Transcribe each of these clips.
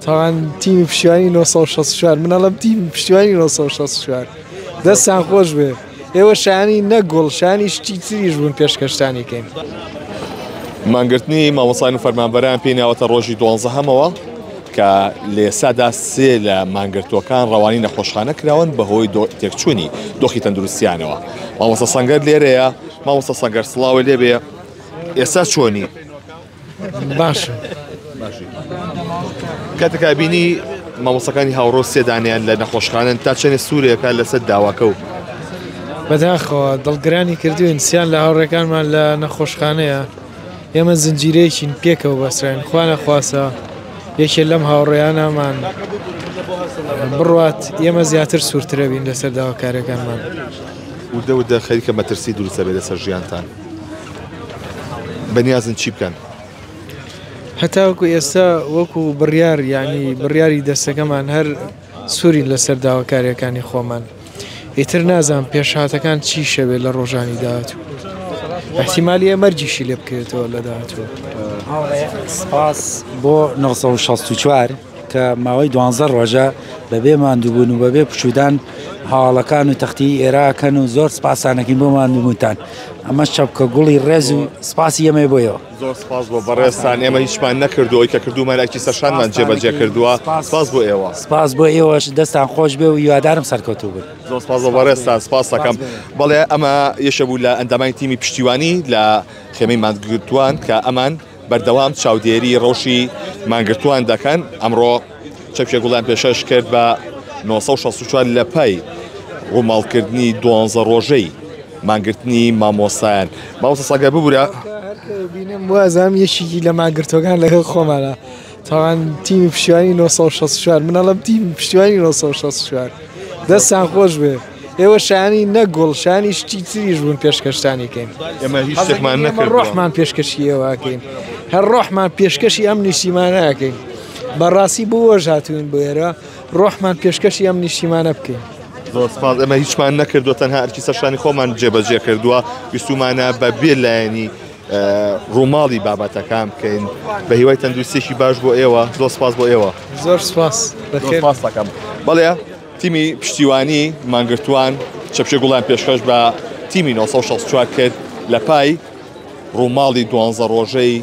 تاوان تیمی پشتیوانی 1964 منەڵم تیم پشتیوانی 1964 دەستان خۆش بێ ئێوە شانی نەگۆڵ شانی شتی تریش بوون پێشکەشتانیکەین. مانگرتنی مامۆسایان و فەرمانبەران پێی ناوەتە ڕۆژی 12 کە لە ئێسادا سێ لە مانگرتوەکان ڕەوانی نەخۆشخانە کراون بەهۆی تێکچوونی دۆخی تەندروستیانەوە. مامۆستا سەنگەر لێرەیە. مامۆستا سەنگەر سڵاوی لێبێ. ئێستا چۆنی؟ باشە. کاتێک بینی مامۆستاکانی هاوڕۆ سێدانیان لە نەخۆشخانەن تا چەندێ سوورێکە لەسەر داواکە و بەداخەوە دڵگرانی کردوین سیان لە هاوڕێکانمان لە نەخۆشخانەیە ئێمە زنجیرەیەکین پێکەوە بەسرین خوا نەخواسە یەکێ لەم هاوڕێیانەمان بڕوات ئێمە زیاتر سوورترە بین لەسەر داواکارەکانمان. وردە خەریکە مەترسی دروستە بێت لەسەر ژیانتان. بەنیازن چی بکەن؟ هەتاوەکو ئێستا وەکو بڕیار یعنی بڕیاری دەستەکەمان هەر سوورین لەسەر داواکاریەکانی خۆمان. ئیتر نازان پێشهاتەکان چی شەوێ لە ڕۆژانی داهاتوو. احتیمالی ئەمەرجیشی لێ بکرێتەوە لە داهاتووە. سپاس بۆ 1964 کە ماوەی 12 ڕۆژە بەبێ ماندووبوون و بەبێ پشودان هاوڵەکان و تەختی ئێراکەن و زۆر سپاسانەکەین بۆ ماندووبوونتان. ئەمە شەپکە گوڵی ڕێز و سپاسی ئێمە بۆیەوە. زۆر سپاس بۆ بەڕێستان. ئێمە هیچمان نەکردوەوەی کە کردومەلاکی سەرشانمان جێبەجێ کردووە. سپاس بۆ ئێوە. سپاس بۆ ئێوەش دەستان خۆش بێ و یوادارم سەرکەوتوو بن. زۆر سپاس بۆ بەڕێستان. سپاس دەکەم. بەڵێ ئەمە یەشە بوو لە ئەندامانی تیمی پشتیوانی لە خێمەی مانگرتوان کە ئەمان بەردەوام چاودێری ڕۆژی مانگرتوان دەکەن. ئەمڕۆ چەپکێ گوڵیان پێشەش کرد بە 1964 لە پای ڕووماڵکردنی 12 ڕۆژەی مانگرتنی مامۆستایان. مامۆستا سەنگەر ببوورە بینم وازام یەکێکی لە مانگرتوەکان لەگەڵ خۆمانە تاوان تیمی پشتیوانی 1964 منەڵم تیم پشتیوانی 1964 دەستان خۆش بێ ئێوە شانی نەگۆڵ شانی شتی تریش بوون پێشکەشتانیکەین. ئێمە هیچ شتێکمان نەکرد. ڕۆحمان پێشکەشی ئێوەکەین هەر ڕۆحمان پێشکەشی ئەم نیشتیمانەکەین. بەڕاستی بۆ هاتوون بۆ ئێرە ڕۆحمان پێشکەشی ئەم نیشتیمانە بکەین. زۆر سپاس. ئەمە هیچمان نەکردووە تەنها ئەرکی سەرشانی خۆمان جێبەجێ کردووە. ویستمانە بە بێ لایەنی ڕووماڵی بابەتەکان بکەین بە هیوای تەندروستیێکی باش بۆ ئێوە. زۆر سپاس بۆ ئێوە. زۆر سپاس دەکەم. بەڵێ تیمی پشتیوانی مانگرتوان چەپشێ گوڵیان پێشکەش بە تیمی 1964 کرد لە پای ڕووماڵی 12 ڕۆژەی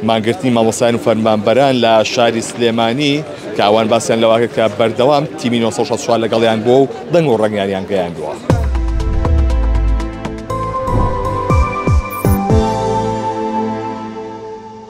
مانگرتنی مامۆستایان و فەرمانبەران لە شاری سلێمانی کە ئەوان باسییان لەواکە کە بەردەوام تیمی 1964 لەگەڵیان بووە و دەنگ و ڕەنگیانیان گەیاندووە.